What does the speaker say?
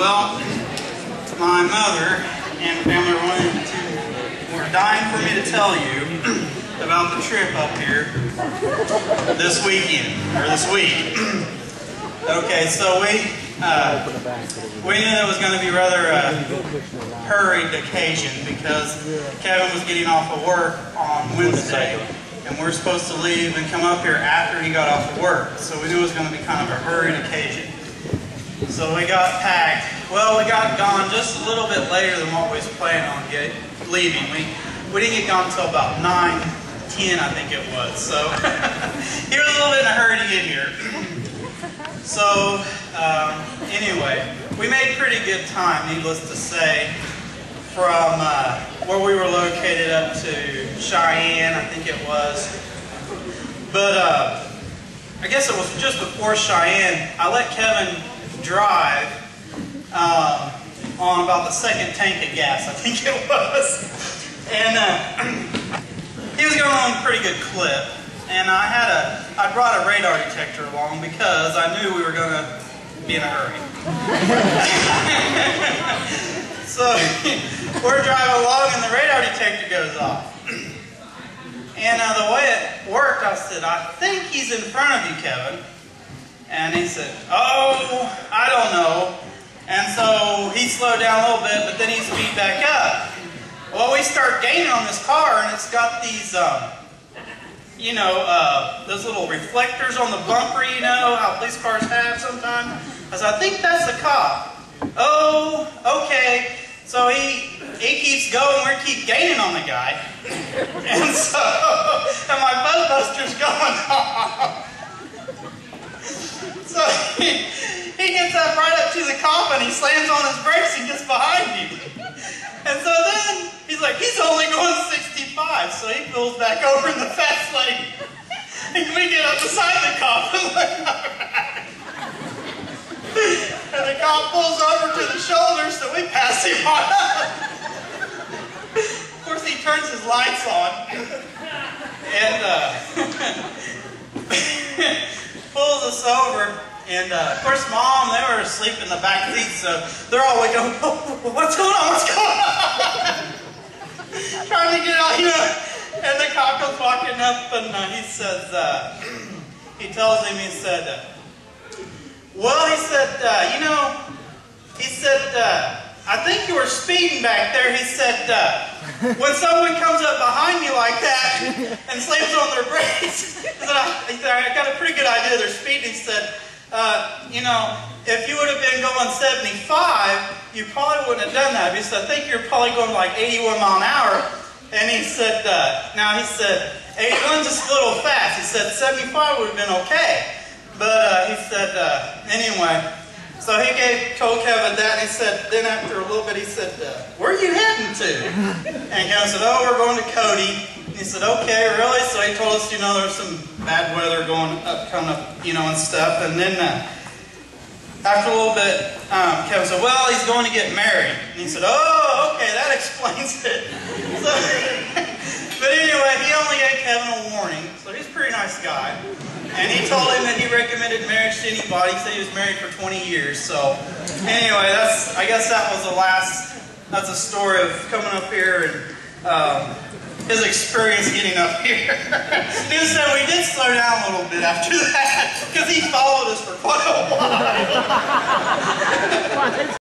Well, my mother and family were dying for me to tell you about the trip up here this weekend, or this week. Okay, so we knew it was going to be rather a hurried occasion because Kevin was getting off of work on Wednesday, and we're supposed to leave and come up here after he got off of work. So we knew it was going to be kind of a hurried occasion. So we got packed. Well, we got gone just a little bit later than what we was planning on leaving. We didn't get gone until about 9:10, I think it was. So he was a little bit in a hurry to get here. So anyway, we made pretty good time, needless to say, from where we were located up to Cheyenne, I think it was. But I guess it was just before Cheyenne, I let Kevin drive on about the second tank of gas, I think it was. And he was going on a pretty good clip. And I brought a radar detector along because I knew we were going to be in a hurry. So we're driving along and the radar detector goes off. And the way it worked, I said, I think he's in front of you, Kevin. And he said, oh, I don't know. And so he slowed down a little bit, but then he speeded back up. Well, we start gaining on this car, and it's got these, you know, those little reflectors on the bumper, you know, how police cars have sometimes. I said, I think that's the cop. Oh, okay. So he keeps going, we keep gaining on the guy. And so, and my buzzbuster's going off. So he gets up right up to the cop and he slams on his brakes and gets behind you. And so then he's like, he's only going 65. So he pulls back over in the fast lane. And we get up beside the cop and look around. And the cop pulls over to the shoulder, so we pass him on up. Of course, he turns his lights on and pulls us over. And of course, Mom, they were asleep in the back seat, so they're all waking up. Oh, what's going on? What's going on? Trying to get out, you know. And the cop goes walking up, and he says, he tells him, he said, well, he said, you know, he said, I think you were speeding back there. He said, when someone comes up behind me like that and slams on their brakes, he said, I got a pretty good idea they're speeding. He said, you know, if you would have been going 75, you probably wouldn't have done that. He said, I think you're probably going like 81 mile an hour. And he said, now he said, 81's just a little fast. He said, 75 would have been okay. But he said, anyway, so he told Kevin that, and he said, then after a little bit, he said, where are you heading to? And Kevin said, oh, we're going to Cody. And he said, okay, really? So he told us, you know, there's some bad weather coming up, you know, and stuff. And then after a little bit, Kevin said, well, he's going to get married. And he said, oh, okay, that explains it. So, but anyway, he only gave Kevin a warning. So he's a pretty nice guy. And he told him that he recommended marriage to anybody. He said he was married for 20 years. So anyway, I guess that was that's a story of coming up here and his experience getting up here. He said we did slow down a little bit after that because he followed us for quite a while.